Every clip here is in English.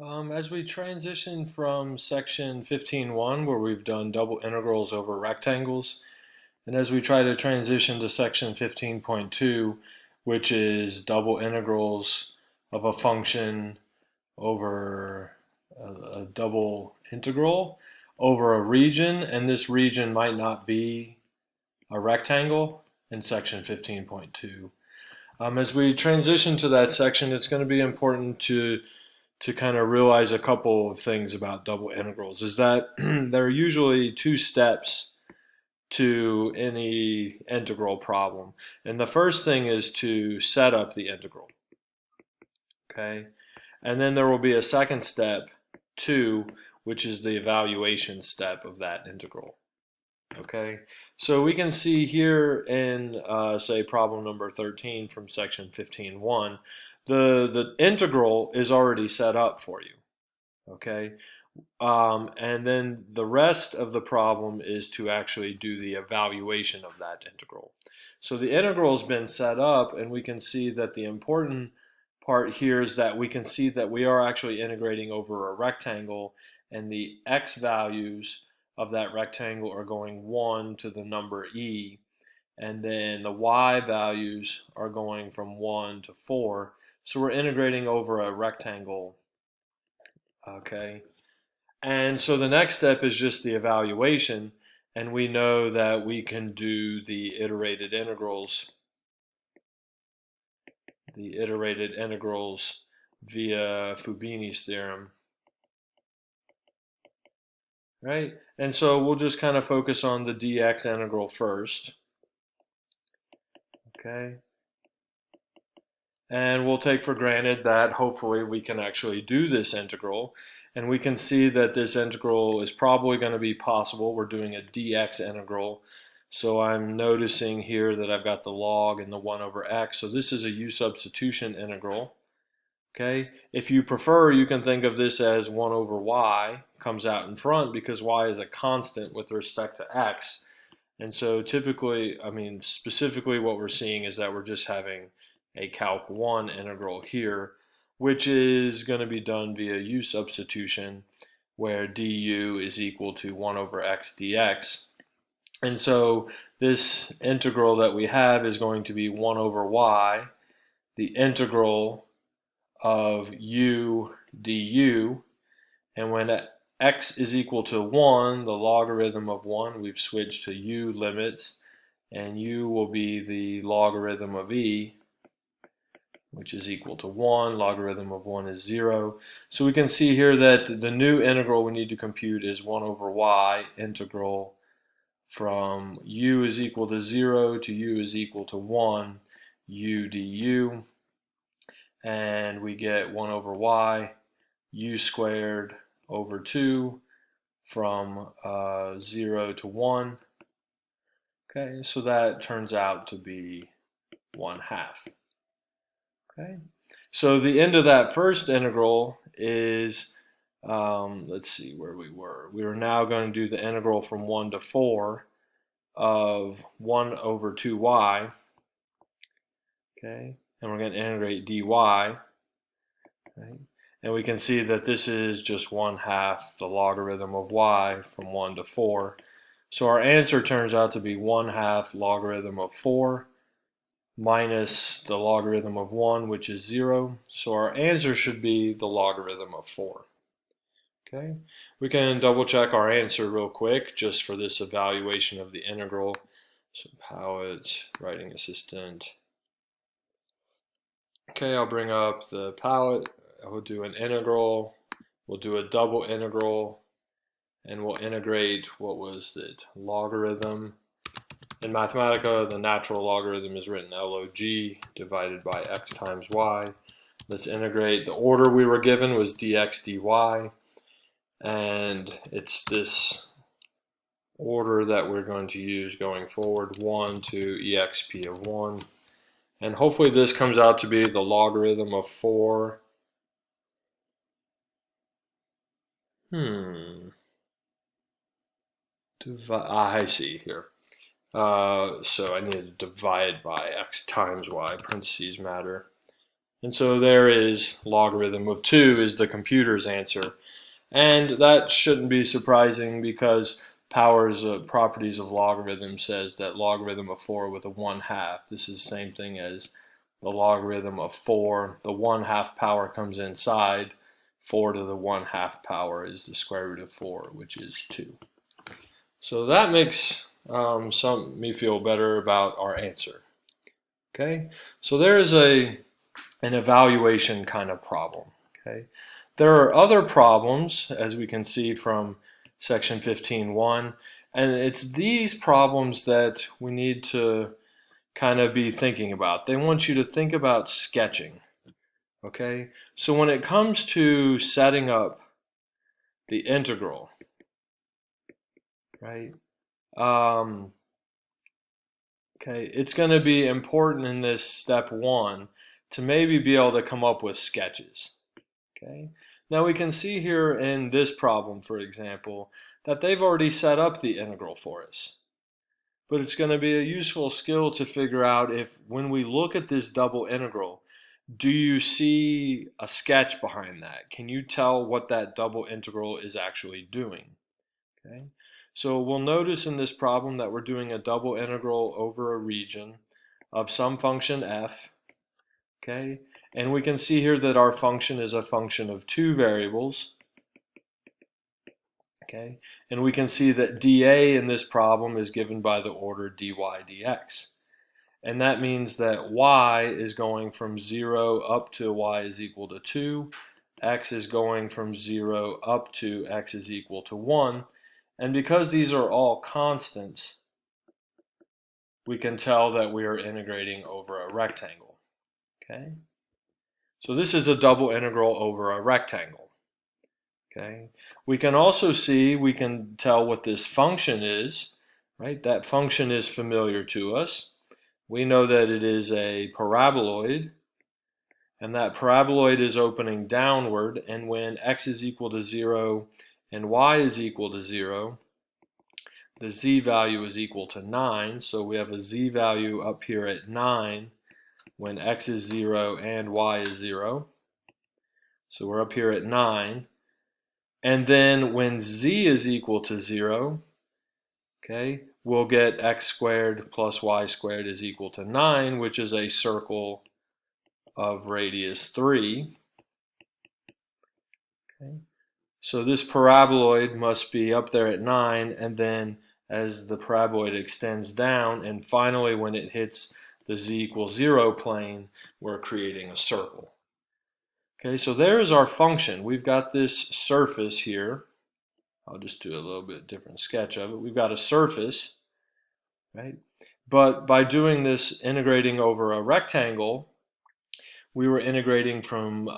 As we transition from section 15.1, where we've done double integrals over rectangles, and as we try to transition to section 15.2, which is double integrals of a function over a double integral over a region, and this region might not be a rectangle in section 15.2. As we transition to that section, it's going to be important to kind of realize a couple of things about double integrals is that there are usually two steps to any integral problem. And the first thing is to set up the integral, okay? And then there will be a second step, two, which is the evaluation step of that integral, okay? So we can see here in, say, problem number 13 from section 15.1, the integral is already set up for you, okay? And then the rest of the problem is to actually do the evaluation of that integral. So the integral has been set up, and we can see that the important part here is that we can see that we are actually integrating over a rectangle, and the x values of that rectangle are going 1 to the number e, and then the y values are going from 1 to 4. So we're integrating over a rectangle, okay? And so the next step is just the evaluation, and we know that we can do the iterated integrals via Fubini's theorem, right? And so we'll just kind of focus on the dx integral first, okay? And we'll take for granted that hopefully we can actually do this integral. And we can see that this integral is probably going to be possible. We're doing a dx integral. So I'm noticing here that I've got the log and the 1 over x. So this is a u substitution integral. Okay. If you prefer, you can think of this as 1 over y comes out in front because y is a constant with respect to x. And so typically, specifically what we're seeing is that we're just having a calc 1 integral here, which is going to be done via u substitution, where du is equal to 1 over x dx. And so this integral that we have is going to be 1 over y, the integral of u du, and when x is equal to 1, the logarithm of 1, we've switched to u limits, and u will be the logarithm of e, which is equal to 1. Logarithm of 1 is 0. So we can see here that the new integral we need to compute is 1 over y, integral from u is equal to 0 to u is equal to 1, u du, and we get 1 over y, u squared over 2 from 0 to 1. Okay, so that turns out to be 1/2. Okay, so the end of that first integral is, let's see where we were. We are now going to do the integral from 1 to 4 of 1 over 2y. Okay, and we're going to integrate dy. Right? And we can see that this is just 1/2 the logarithm of y from 1 to 4. So our answer turns out to be 1/2 logarithm of 4 minus the logarithm of 1, which is 0. So our answer should be the logarithm of 4. Okay, we can double check our answer real quick just for this evaluation of the integral. So Palette, writing assistant. Okay, I'll bring up the palette. We'll do an integral. We'll do a double integral, and we'll integrate, what was it, logarithm. In Mathematica, the natural logarithm is written log divided by x times y. Let's integrate. The order we were given was dx dy, and it's this order that we're going to use going forward, 1 to exp of 1. And hopefully this comes out to be the logarithm of 4. I see here. So I need to divide by x times y, parentheses matter. And so there is logarithm of 2 is the computer's answer. And that shouldn't be surprising because Power's properties of logarithm says that logarithm of 4 with a 1/2. This is the same thing as the logarithm of 4. The 1/2 power comes inside. 4 to the 1/2 power is the square root of 4, which is 2. So that makes me feel better about our answer. Okay, so there is an evaluation kind of problem. Okay, there are other problems, as we can see from section 15.1, and it's these problems that we need to kind of be thinking about. They want you to think about sketching. Okay, so when it comes to setting up the integral, right? Okay, it's going to be important in this step 1 to maybe be able to come up with sketches. Okay, now we can see here in this problem, for example, that they've already set up the integral for us. But it's going to be a useful skill to figure out if, when we look at this double integral, do you see a sketch behind that? Can you tell what that double integral is actually doing? Okay, so we'll notice in this problem that we're doing a double integral over a region of some function f. Okay, and we can see here that our function is a function of 2 variables. Okay, and we can see that dA in this problem is given by the order dy dx. And that means that y is going from 0 up to y is equal to 2. X is going from 0 up to x is equal to 1. And because these are all constants, we can tell that we are integrating over a rectangle. Okay? So this is a double integral over a rectangle. Okay? We can also see, we can tell what this function is, right? That function is familiar to us. We know that it is a paraboloid, and that paraboloid is opening downward, and when x is equal to 0 and y is equal to 0, the z value is equal to 9, so we have a z value up here at 9 when x is 0 and y is 0. So we're up here at 9. And then when z is equal to 0, okay, we'll get x squared plus y squared is equal to 9, which is a circle of radius 3. Okay. So this paraboloid must be up there at 9, and then as the paraboloid extends down, and finally when it hits the z equals 0 plane, we're creating a circle. Okay, so there is our function. We've got this surface here. I'll just do a little bit different sketch of it. We've got a surface, right? But by doing this integrating over a rectangle, we were integrating from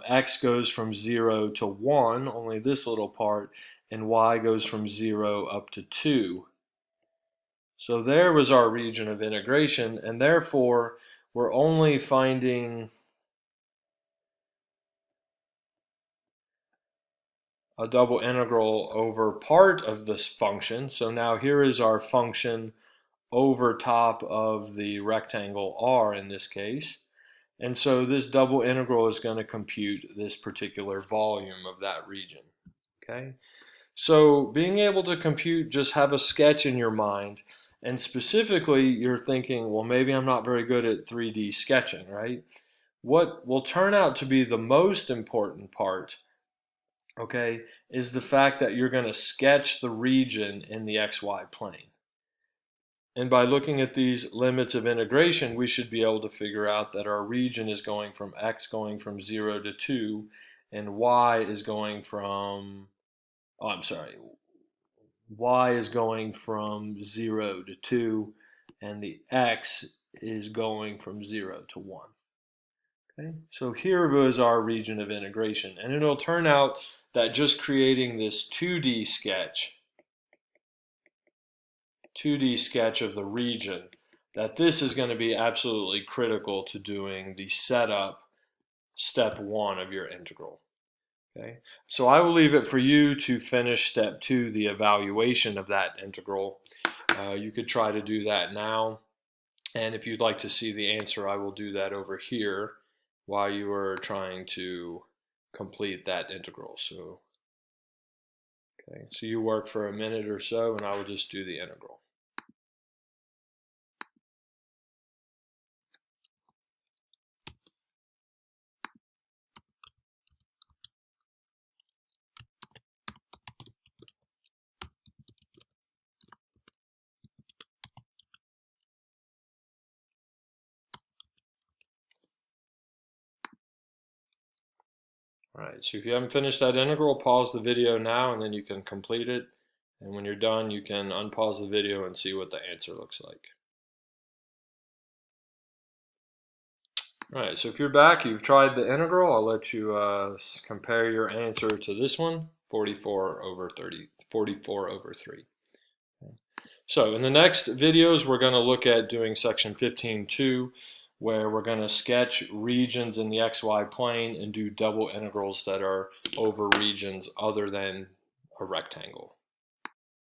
x goes from 0 to 1, only this little part, and y goes from 0 up to 2. So there was our region of integration, and therefore we're only finding a double integral over part of this function. So now here is our function over top of the rectangle R in this case. And so this double integral is going to compute this particular volume of that region. Okay? So being able to compute, just have a sketch in your mind, and specifically you're thinking, well, maybe I'm not very good at 3D sketching, right? What will turn out to be the most important part, okay, is the fact that you're going to sketch the region in the XY plane. And by looking at these limits of integration, we should be able to figure out that our region is going from x going from 0 to 2, and y is going from, y is going from 0 to 2, and the x is going from 0 to 1. Okay, so here was our region of integration, and it'll turn out that just creating this 2D sketch of the region, that this is going to be absolutely critical to doing the setup step 1 of your integral. Okay, so I will leave it for you to finish step 2, the evaluation of that integral. You could try to do that now, and if you'd like to see the answer, I will do that over here while you were trying to complete that integral. So, okay, so you work for a minute or so, and I will just do the integral. All right, so if you haven't finished that integral, pause the video now and then you can complete it. And when you're done, you can unpause the video and see what the answer looks like. All right, so if you're back, you've tried the integral, I'll let you compare your answer to this one, 44 over 3. Okay. So in the next videos, we're going to look at doing section 15.2, where we're going to sketch regions in the XY plane and do double integrals that are over regions other than a rectangle.